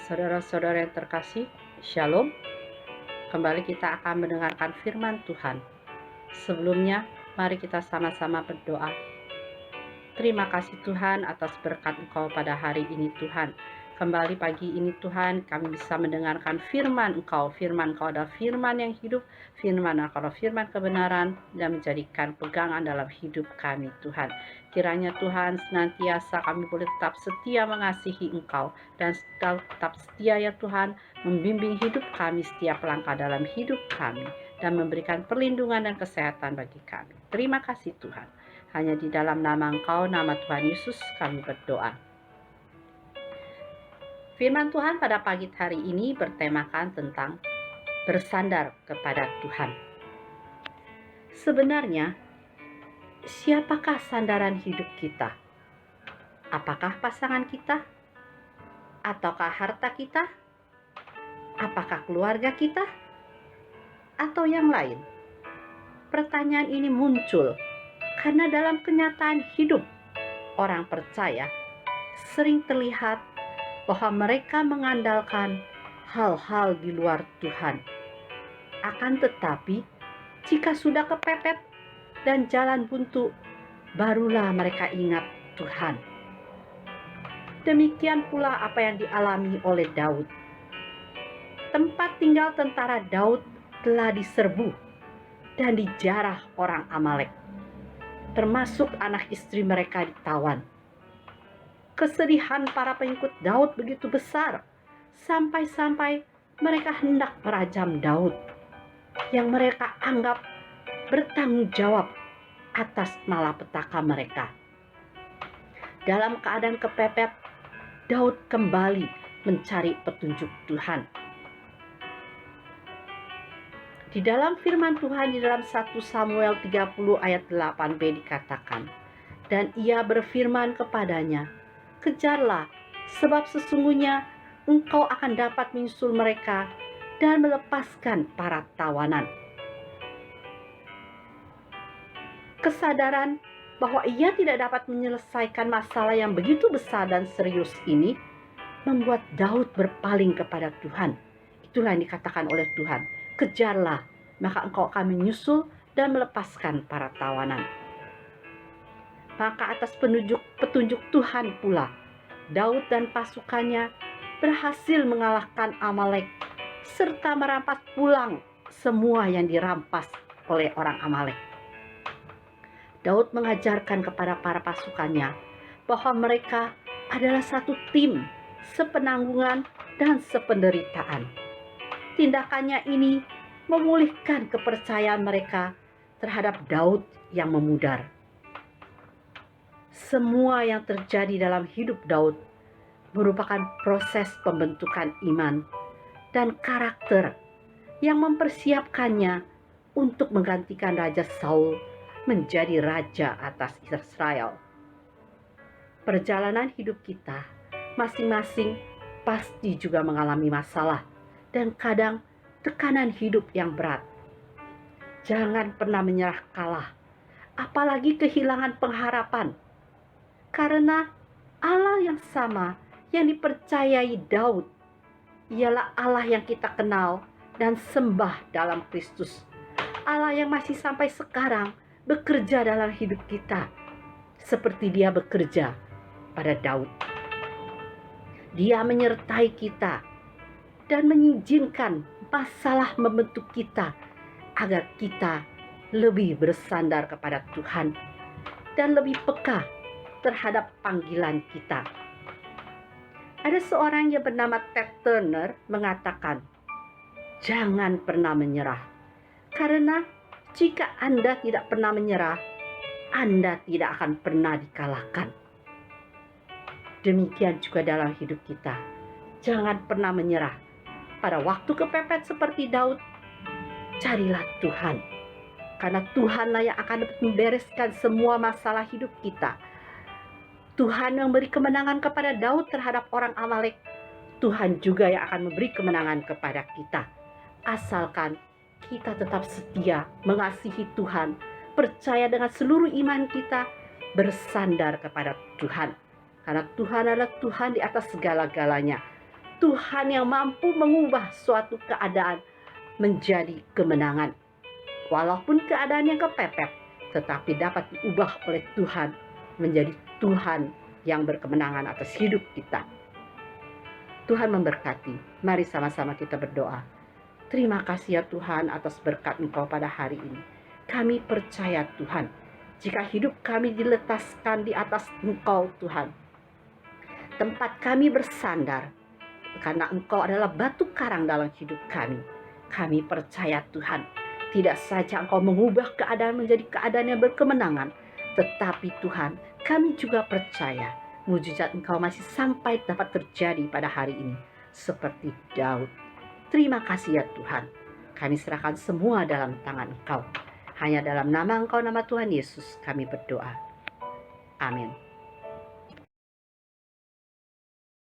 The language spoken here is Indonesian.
Saudara-saudara yang terkasih, Shalom. Kembali kita akan mendengarkan firman Tuhan. Sebelumnya, mari kita sama-sama berdoa. Terima kasih Tuhan atas berkat Engkau pada hari ini Tuhan. Kembali pagi ini Tuhan, kami bisa mendengarkan firman Engkau. Firman Engkau adalah firman yang hidup, firman Engkau adalah firman kebenaran, dan menjadikan pegangan dalam hidup kami Tuhan. Kiranya Tuhan senantiasa kami boleh tetap setia mengasihi Engkau, dan tetap setia ya Tuhan, membimbing hidup kami setiap langkah dalam hidup kami, dan memberikan perlindungan dan kesehatan bagi kami. Terima kasih Tuhan. Hanya di dalam nama Engkau, nama Tuhan Yesus, kami berdoa. Firman Tuhan pada pagi hari ini bertemakan tentang bersandar kepada Tuhan. Sebenarnya, siapakah sandaran hidup kita? Apakah pasangan kita? Ataukah harta kita? Apakah keluarga kita? Atau yang lain? Pertanyaan ini muncul karena dalam kenyataan hidup orang percaya sering terlihat bahwa mereka mengandalkan hal-hal di luar Tuhan. Akan tetapi, jika sudah kepepet dan jalan buntu, barulah mereka ingat Tuhan. Demikian pula apa yang dialami oleh Daud. Tempat tinggal tentara Daud telah diserbu dan dijarah orang Amalek, termasuk anak istri mereka ditawan. Kesedihan para pengikut Daud begitu besar, sampai-sampai mereka hendak merajam Daud, yang mereka anggap bertanggung jawab atas malapetaka mereka. Dalam keadaan kepepet, Daud kembali mencari petunjuk Tuhan. Di dalam firman Tuhan di dalam 1 Samuel 30 ayat 8b dikatakan, dan ia berfirman kepadanya, kejarlah, sebab sesungguhnya engkau akan dapat menyusul mereka dan melepaskan para tawanan. Kesadaran bahwa ia tidak dapat menyelesaikan masalah yang begitu besar dan serius ini membuat Daud berpaling kepada Tuhan. Itulah yang dikatakan oleh Tuhan, kejarlah, maka engkau akan menyusul dan melepaskan para tawanan. Maka atas petunjuk Tuhan pula, Daud dan pasukannya berhasil mengalahkan Amalek serta merampas pulang semua yang dirampas oleh orang Amalek. Daud mengajarkan kepada para pasukannya bahwa mereka adalah satu tim, sepenanggungan dan sependeritaan. Tindakannya ini memulihkan kepercayaan mereka terhadap Daud yang memudar. Semua yang terjadi dalam hidup Daud merupakan proses pembentukan iman dan karakter yang mempersiapkannya untuk menggantikan Raja Saul menjadi raja atas Israel. Perjalanan hidup kita masing-masing pasti juga mengalami masalah dan kadang tekanan hidup yang berat. Jangan pernah menyerah kalah, apalagi kehilangan pengharapan. Karena Allah yang sama yang dipercayai Daud ialah Allah yang kita kenal dan sembah dalam Kristus. Allah yang masih sampai sekarang bekerja dalam hidup kita seperti Dia bekerja pada Daud. Dia menyertai kita dan mengizinkan masalah membentuk kita agar kita lebih bersandar kepada Tuhan dan lebih peka terhadap panggilan kita. Ada seorang yang bernama Ted Turner mengatakan, jangan pernah menyerah. Karena jika Anda tidak pernah menyerah, Anda tidak akan pernah dikalahkan. Demikian juga dalam hidup kita. Jangan pernah menyerah. Pada waktu kepepet seperti Daud, carilah Tuhan. Karena Tuhanlah yang akan membereskan semua masalah hidup kita. Tuhan yang memberi kemenangan kepada Daud terhadap orang Amalek, Tuhan juga yang akan memberi kemenangan kepada kita. Asalkan kita tetap setia mengasihi Tuhan, percaya dengan seluruh iman kita, bersandar kepada Tuhan. Karena Tuhan adalah Tuhan di atas segala-galanya. Tuhan yang mampu mengubah suatu keadaan menjadi kemenangan. Walaupun keadaan yang kepepet, tetapi dapat diubah oleh Tuhan menjadi Tuhan yang berkemenangan atas hidup kita. Tuhan memberkati. Mari sama-sama kita berdoa. Terima kasih ya Tuhan atas berkat Engkau pada hari ini. Kami percaya Tuhan, jika hidup kami diletakkan di atas Engkau Tuhan, tempat kami bersandar, karena Engkau adalah batu karang dalam hidup kami. Kami percaya Tuhan, tidak saja Engkau mengubah keadaan menjadi keadaan yang berkemenangan, tetapi Tuhan, kami juga percaya mujizat Engkau masih sampai dapat terjadi pada hari ini, seperti Daud. Terima kasih ya Tuhan, kami serahkan semua dalam tangan Engkau. Hanya dalam nama Engkau, nama Tuhan Yesus, kami berdoa. Amin.